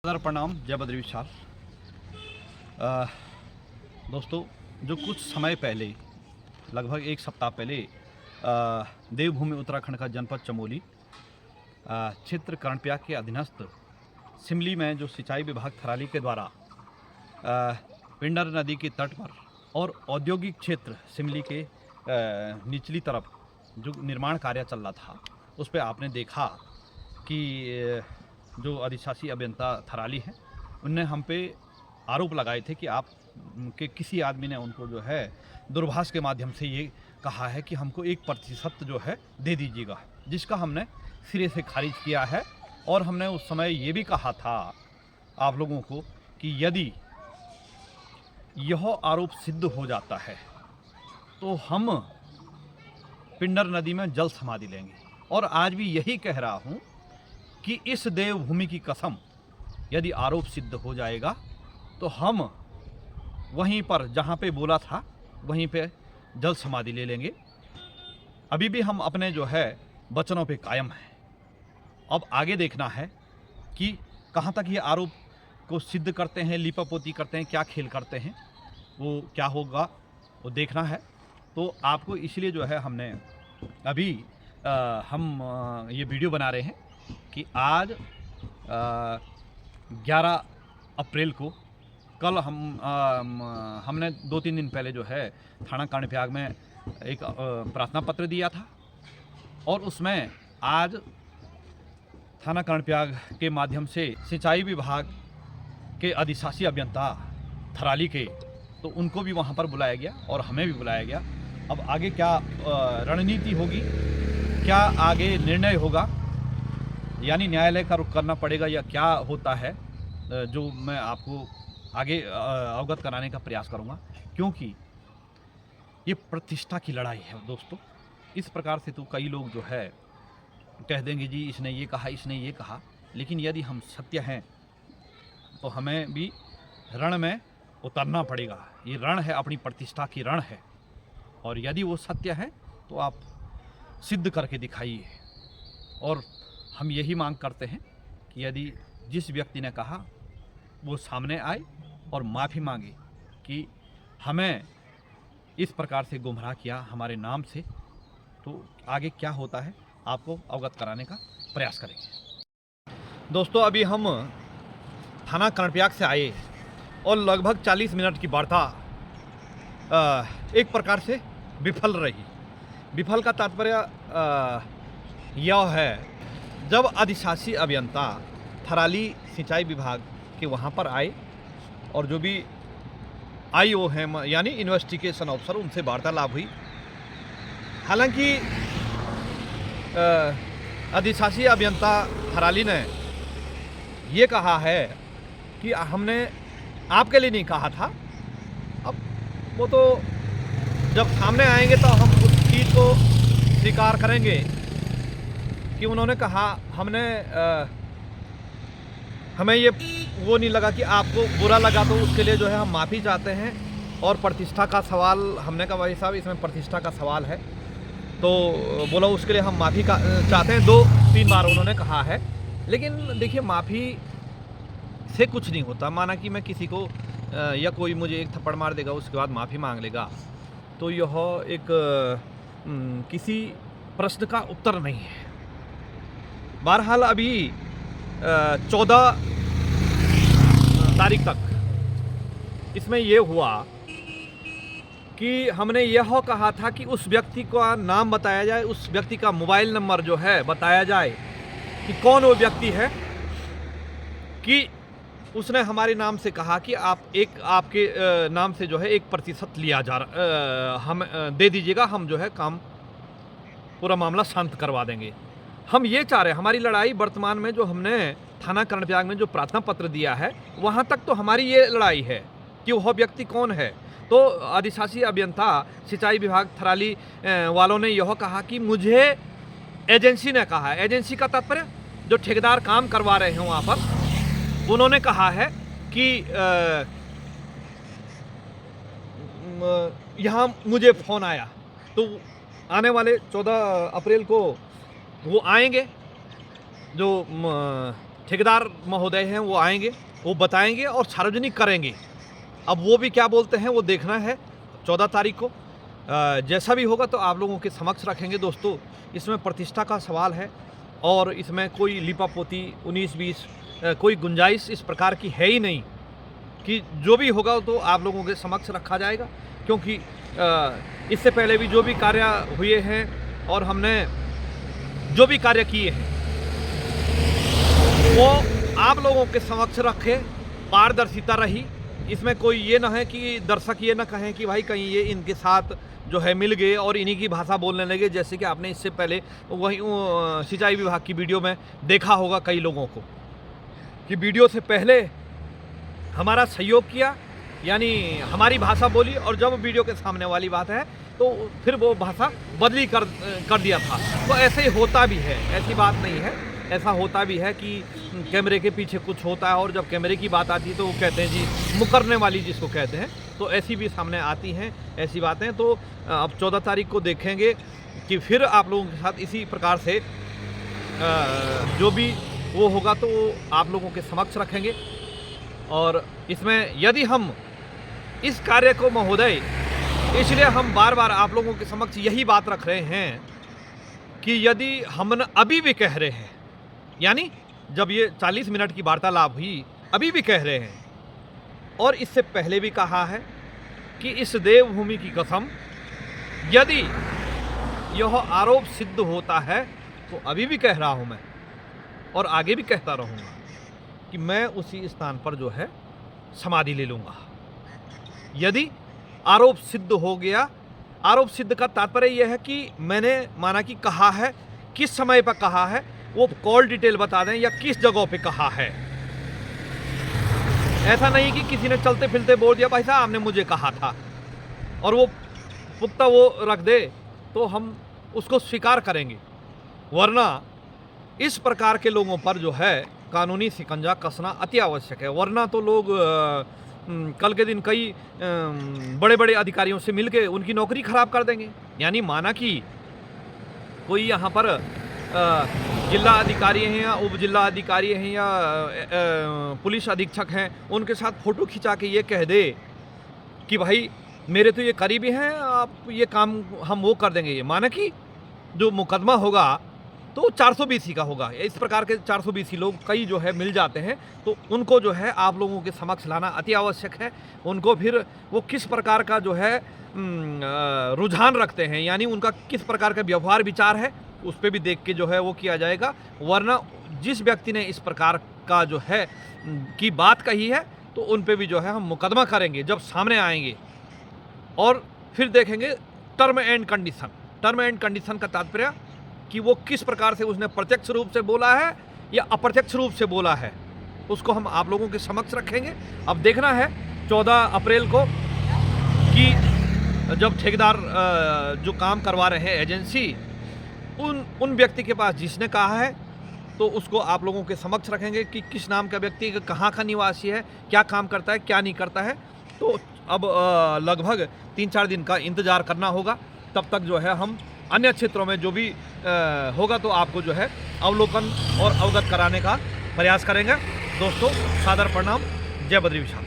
सदर प्रणाम, जय बद्री विशाल। दोस्तों, जो कुछ समय पहले, लगभग एक सप्ताह पहले, देवभूमि उत्तराखंड का जनपद चमोली क्षेत्र कर्णप्रयाग के अधीनस्थ सिमली में जो सिंचाई विभाग थराली के द्वारा पिंडर नदी के तट पर और औद्योगिक क्षेत्र सिमली के निचली तरफ जो निर्माण कार्य चल रहा था, उस पर आपने देखा कि जो अधिशासी अभियंता थराली हैं, उनने हम पे आरोप लगाए थे कि आप के किसी आदमी ने उनको जो है दूरभाष के माध्यम से ये कहा है कि हमको 1% जो है दे दीजिएगा, जिसका हमने सिरे से खारिज किया है। और हमने उस समय ये भी कहा था आप लोगों को कि यदि यह आरोप सिद्ध हो जाता है तो हम पिंडर नदी में जल समाधि लेंगे। और आज भी यही कह रहा हूँ कि इस देवभूमि की कसम, यदि आरोप सिद्ध हो जाएगा तो हम वहीं पर जहाँ पे बोला था वहीं पे जल समाधि ले लेंगे। अभी भी हम अपने जो है वचनों पे कायम हैं। अब आगे देखना है कि कहाँ तक ये आरोप को सिद्ध करते हैं, लीपापोती करते हैं, क्या खेल करते हैं, वो क्या होगा वो देखना है। तो आपको इसलिए जो है हमने अभी हम ये वीडियो बना रहे हैं कि आज 11 अप्रैल को, कल हमने 2-3 दिन पहले जो है थाना कर्णप्रयाग में एक प्रार्थना पत्र दिया था, और उसमें आज थाना कर्णप्रयाग के माध्यम से सिंचाई विभाग के अधिशासी अभियंता थराली के, तो उनको भी वहाँ पर बुलाया गया और हमें भी बुलाया गया। अब आगे क्या रणनीति होगी, क्या आगे निर्णय होगा, यानी न्यायालय का रुख करना पड़ेगा या क्या होता है, जो मैं आपको आगे अवगत कराने का प्रयास करूंगा। क्योंकि ये प्रतिष्ठा की लड़ाई है दोस्तों। इस प्रकार से तो कई लोग जो है कह देंगे जी इसने ये कहा, इसने ये कहा, लेकिन यदि हम सत्य हैं तो हमें भी रण में उतरना पड़ेगा। ये रण है, अपनी प्रतिष्ठा की रण है, और यदि वो सत्य है तो आप सिद्ध करके दिखाइए। और हम यही मांग करते हैं कि यदि जिस व्यक्ति ने कहा वो सामने आए और माफ़ी मांगे कि हमें इस प्रकार से गुमराह किया हमारे नाम से। तो आगे क्या होता है आपको अवगत कराने का प्रयास करेंगे। दोस्तों, अभी हम थाना कर्णप्रयाग से आए और लगभग 40 मिनट की वार्ता एक प्रकार से विफल रही। विफल का तात्पर्य यह है, जब अधिशासी अभियंता थराली सिंचाई विभाग के वहाँ पर आए और जो भी आईओ हैं यानी इन्वेस्टिगेशन ऑफिसर, उनसे वार्तालाप हुई। हालांकि अधिशासी अभियंता थराली ने ये कहा है कि हमने आपके लिए नहीं कहा था। अब वो तो जब सामने आएंगे तो हम उस चीज़ को स्वीकार करेंगे कि उन्होंने कहा। हमें ये वो नहीं लगा कि आपको बुरा लगा, तो उसके लिए जो है हम माफ़ी चाहते हैं। और प्रतिष्ठा का सवाल, हमने कहा भाई साहब इसमें प्रतिष्ठा का सवाल है, तो बोला उसके लिए हम माफ़ी का चाहते हैं। 2-3 बार उन्होंने कहा है। लेकिन देखिए, माफ़ी से कुछ नहीं होता। माना कि मैं किसी को या कोई मुझे एक थप्पड़ मार देगा, उसके बाद माफ़ी मांग लेगा, तो यह एक किसी प्रश्न का उत्तर नहीं है। बहरहाल अभी 14 तारीख तक इसमें यह हुआ कि हमने यह कहा था कि उस व्यक्ति का नाम बताया जाए, उस व्यक्ति का मोबाइल नंबर जो है बताया जाए कि कौन वो व्यक्ति है, कि उसने हमारे नाम से कहा कि आपके नाम से जो है 1% लिया जा रहा, हम दे दीजिएगा, हम जो है काम पूरा मामला शांत करवा देंगे। हम ये चाह रहे हैं, हमारी लड़ाई वर्तमान में जो हमने थाना कर्णप्रयाग में जो प्रार्थना पत्र दिया है, वहाँ तक तो हमारी ये लड़ाई है कि वह व्यक्ति कौन है। तो अधिशासी अभियंता सिंचाई विभाग थराली वालों ने यह कहा कि मुझे एजेंसी ने कहा है। एजेंसी का तात्पर्य जो ठेकेदार काम करवा रहे हैं वहाँ पर, उन्होंने कहा है कि यहाँ मुझे फ़ोन आया। तो आने वाले 14 अप्रैल को वो आएंगे, जो ठेकेदार महोदय हैं वो आएंगे, वो बताएंगे और सार्वजनिक करेंगे। अब वो भी क्या बोलते हैं वो देखना है 14 तारीख को। जैसा भी होगा तो आप लोगों के समक्ष रखेंगे दोस्तों। इसमें प्रतिष्ठा का सवाल है और इसमें कोई लिपापोती 19-20 कोई गुंजाइश इस प्रकार की है ही नहीं कि जो भी होगा तो आप लोगों के समक्ष रखा जाएगा। क्योंकि इससे पहले भी जो भी कार्य हुए हैं और हमने जो भी कार्य किए हैं वो आप लोगों के समक्ष रखे, पारदर्शिता रही। इसमें कोई ये ना है कि दर्शक ये ना कहें कि भाई कहीं ये इनके साथ जो है मिल गए और इन्हीं की भाषा बोलने लगे, जैसे कि आपने इससे पहले वही सिंचाई विभाग की वीडियो में देखा होगा कई लोगों को कि वीडियो से पहले हमारा सहयोग किया, यानी हमारी भाषा बोली, और जब वीडियो के सामने वाली बात है तो फिर वो भाषा बदली कर दिया था। तो ऐसे ही होता भी है, ऐसी बात नहीं है, ऐसा होता भी है कि कैमरे के पीछे कुछ होता है और जब कैमरे की बात आती है तो वो कहते हैं जी मुकरने वाली जिसको कहते हैं, तो ऐसी भी सामने आती हैं ऐसी बातें। तो अब 14 तारीख को देखेंगे कि फिर आप लोगों के साथ इसी प्रकार से जो भी वो होगा तो आप लोगों के समक्ष रखेंगे। और इसमें यदि हम इस कार्य को महोदय, इसलिए हम बार बार आप लोगों के समक्ष यही बात रख रहे हैं कि यदि हम अभी भी कह रहे हैं, यानी जब ये 40 मिनट की वार्तालाप हुई अभी भी कह रहे हैं और इससे पहले भी कहा है कि इस देवभूमि की कसम, यदि यह आरोप सिद्ध होता है तो अभी भी कह रहा हूं मैं और आगे भी कहता रहूंगा कि मैं उसी स्थान पर जो है समाधि ले लूंगा। यदि आरोप सिद्ध हो गया, आरोप सिद्ध का तात्पर्य यह है कि मैंने माना कि कहा है, किस समय पर कहा है वो कॉल डिटेल बता दें या किस जगह पे कहा है। ऐसा नहीं कि किसी ने चलते फिरते बोल दिया भाई साहब आपने मुझे कहा था और वो पुख्ता वो रख दे तो हम उसको स्वीकार करेंगे, वरना इस प्रकार के लोगों पर जो है कानूनी शिकंजा कसना अति आवश्यक है। वरना तो लोग कल के दिन कई बड़े बड़े अधिकारियों से मिलके उनकी नौकरी खराब कर देंगे। यानी माना कि कोई यहाँ पर जिला अधिकारी हैं या उप जिला अधिकारी हैं या पुलिस अधीक्षक हैं, उनके साथ फ़ोटो खिंचा के ये कह दे कि भाई मेरे तो ये करीबी हैं, आप ये काम हम वो कर देंगे। ये माना कि जो मुकदमा होगा तो 420 का होगा। इस प्रकार के 420 लोग कई जो है मिल जाते हैं, तो उनको जो है आप लोगों के समक्ष लाना अति आवश्यक है। उनको फिर वो किस प्रकार का जो है रुझान रखते हैं, यानी उनका किस प्रकार का व्यवहार विचार है, उस पर भी देख के जो है वो किया जाएगा। वरना जिस व्यक्ति ने इस प्रकार का जो है की बात कही है तो उन पे भी जो है हम मुकदमा करेंगे जब सामने आएंगे। और फिर देखेंगे term and condition. Term and condition का तात्पर्य कि वो किस प्रकार से उसने प्रत्यक्ष रूप से बोला है या अप्रत्यक्ष रूप से बोला है, उसको हम आप लोगों के समक्ष रखेंगे। अब देखना है 14 अप्रैल को कि जब ठेकेदार जो काम करवा रहे हैं एजेंसी, उन व्यक्ति के पास जिसने कहा है तो उसको आप लोगों के समक्ष रखेंगे कि किस नाम का व्यक्ति, कहाँ का निवासी है, क्या काम करता है, क्या नहीं करता है। तो अब लगभग 3-4 दिन का इंतज़ार करना होगा। तब तक जो है हम अन्य क्षेत्रों में जो भी होगा तो आपको जो है अवलोकन और अवगत कराने का प्रयास करेंगे। दोस्तों सादर प्रणाम, जय बद्री विशाल।